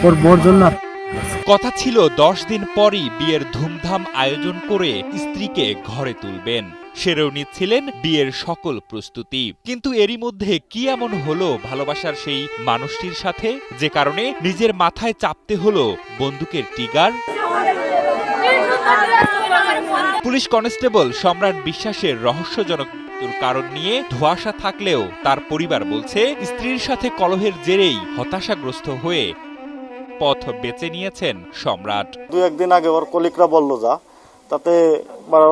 ওর bore জন্য। কথা ছিল 10 দিন পরই বিয়ের ধুমধাম আয়োজন করে স্ত্রীকে ঘরে তুলবেন, সেরেও নিচ্ছিলেন বিয়ের সকল প্রস্তুতি। কিন্তু এরই মধ্যে কি এমন হলো ভালোবাসার সেই মানুষটির সাথে, যে কারণে নিজের মাথায় চাপতে হলো বন্দুকের ট্রিগার? পুলিশ কনস্টেবল সম্রাট বিশ্বাসের রহস্যজনক মৃত্যুর কারণ নিয়ে ধোঁয়াশা থাকলেও তার পরিবার বলছে স্ত্রীর সাথে কলহের জেরেই হতাশাগ্রস্ত হয়ে পথ বেছে নিয়েছেন সম্রাট। 2-1 দিন আগে ওর কলিগরা বললো তাতে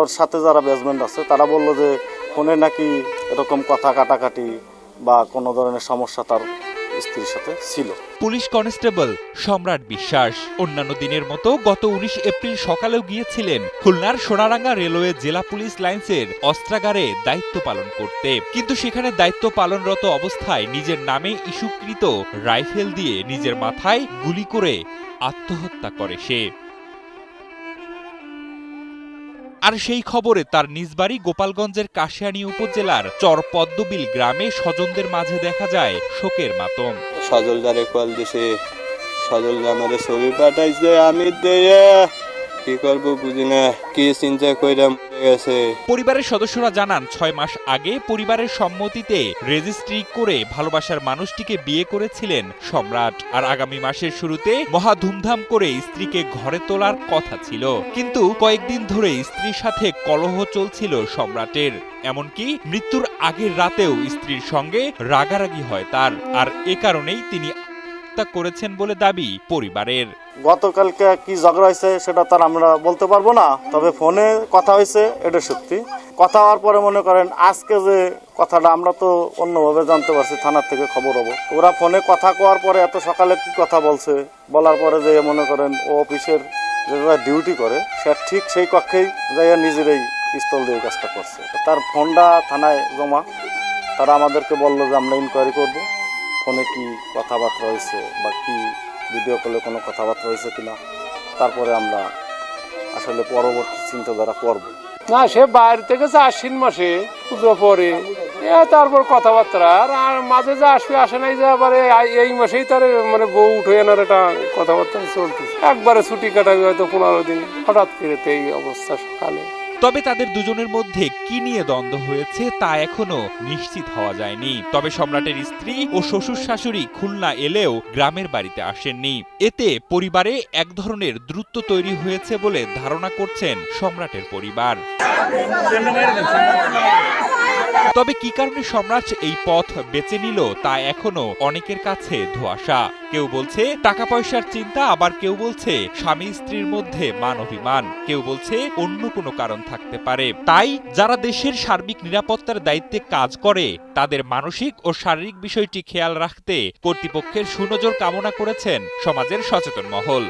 ওর সাথে যারা বেজমেন্ট আছে তারা বললো যে ফোনে নাকি এরকম কথা কাটাকাটি বা কোনো ধরনের সমস্যা তার স্ত্রীর সাথে ছিল। পুলিশ কনস্টেবল সম্রাট বিশ্বাস অন্যান্য দিনের মতো গত 19 এপ্রিল সকালেও গিয়েছিলেন খুলনার সোনারাঙ্গা রেলওয়ে জেলা পুলিশ লাইন্সের অস্ত্রাগারে দায়িত্ব পালন করতে। কিন্তু সেখানে দায়িত্ব পালনরত অবস্থায় নিজের নামে ইস্যুকৃত রাইফেল দিয়ে নিজের মাথায় গুলি করে আত্মহত্যা করে সে। আর সেই খবরে তার নিজ বাড়ি গোপালগঞ্জের কাশিয়ানী উপজেলার চরপদ্মবিল গ্রামে স্বজনদের মাঝে দেখা যায় শোকের মাতম। সজলদারে কল দিছে, সজল আমাদের ছবি পাঠাইছে, আমি দিয়ে কি করবো বুঝি না, কি চিন্তা কইরা মরে গেছে। পরিবারের সদস্যরা জানান 6 মাস আগে পরিবারের সম্মতিতে রেজিস্ট্রি করে ভালোবাসার মানুষটিকে বিয়ে করেছিলেন সম্রাট। আর আগামী মাসের শুরুতে মহা ধুমধাম করে স্ত্রীকে ঘরে তোলার কথা ছিল। কিন্তু কয়েকদিন ধরে স্ত্রীর সাথে কলহ চলছিল সম্রাটের, এমনকি মৃত্যুর আগের রাতেও স্ত্রীর সঙ্গে রাগারাগি হয় তার। আর এ কারণেই তিনি আত্মহত্যা করেছেন বলে দাবি পরিবারের। গতকালকে কি ঝগড়া হয়েছে সেটা তার আমরা বলতে পারবো না, তবে ফোনে কথা হয়েছে এটা সত্যি। কথা হওয়ার পরে মনে করেন আজকে যে কথাটা আমরা তো অন্যভাবে জানতে পারছি, থানার থেকে খবর হবো। ওরা ফোনে কথা কোয়ার পরে এত সকালে কি কথা বলছে বলার পরে যে মনে করেন ও অফিসের যে ডিউটি করে সে ঠিক সেই কক্ষেই যাইয়া নিজেরাই পিস্তল দিয়ে কাজটা করছে। তার ফোনটা থানায় জমা, তারা আমাদেরকে বললো যে আমরা ইনকোয়ারি করব ফোনে কি কথাবার্তা হয়েছে বা কি ভিডিও কলে কোনো কথাবার্তা হয়েছে কিনা, তারপরে আমরা আসলে পরবর্তী চিন্তাধারা করব। না, সে বাইরে থেকে যে আশ্বিন মাসে পুজো পরে তারপর কথাবার্তা, আর মাঝে যে আসবে আসে নাই যে আবার এই মাসেই তার মানে বউ উঠে আনার একটা কথাবার্তা চলতেছে। একবারে ছুটি কাটাবে হয়তো 15 দিন, হঠাৎ করে এই অবস্থা সকালে। তবে তাদের দুজনের মধ্যে কি নিয়ে দ্বন্দ্ব হয়েছে তা এখনো নিশ্চিত হওয়া যায়নি। তবে সম্রাটের স্ত্রী ও শ্বশুর শাশুড়ি খুলনা এলেও গ্রামের বাড়িতে আসেননি। এতে পরিবারে এক ধরনের দূরত্ব তৈরি হয়েছে বলে ধারণা করছেন সম্রাটের পরিবার। তবে কি কারণে সম্রাট এই পথ বেছে নিল তা এখনো অনেকের কাছে ধোঁয়াশা। কেউ বলছে টাকা পয়সার চিন্তা, আবার কেউ বলছে স্বামী স্ত্রীর মধ্যে মান অভিমান, কেউ বলছে অন্য কোনো কারণ থাকতে পারে। তাই যারা দেশের সার্বিক নিরাপত্তার দায়িত্বে কাজ করে তাদের মানসিক ও শারীরিক বিষয়টি খেয়াল রাখতে কর্তৃপক্ষের সুনজর কামনা করেছেন সমাজের সচেতন মহল।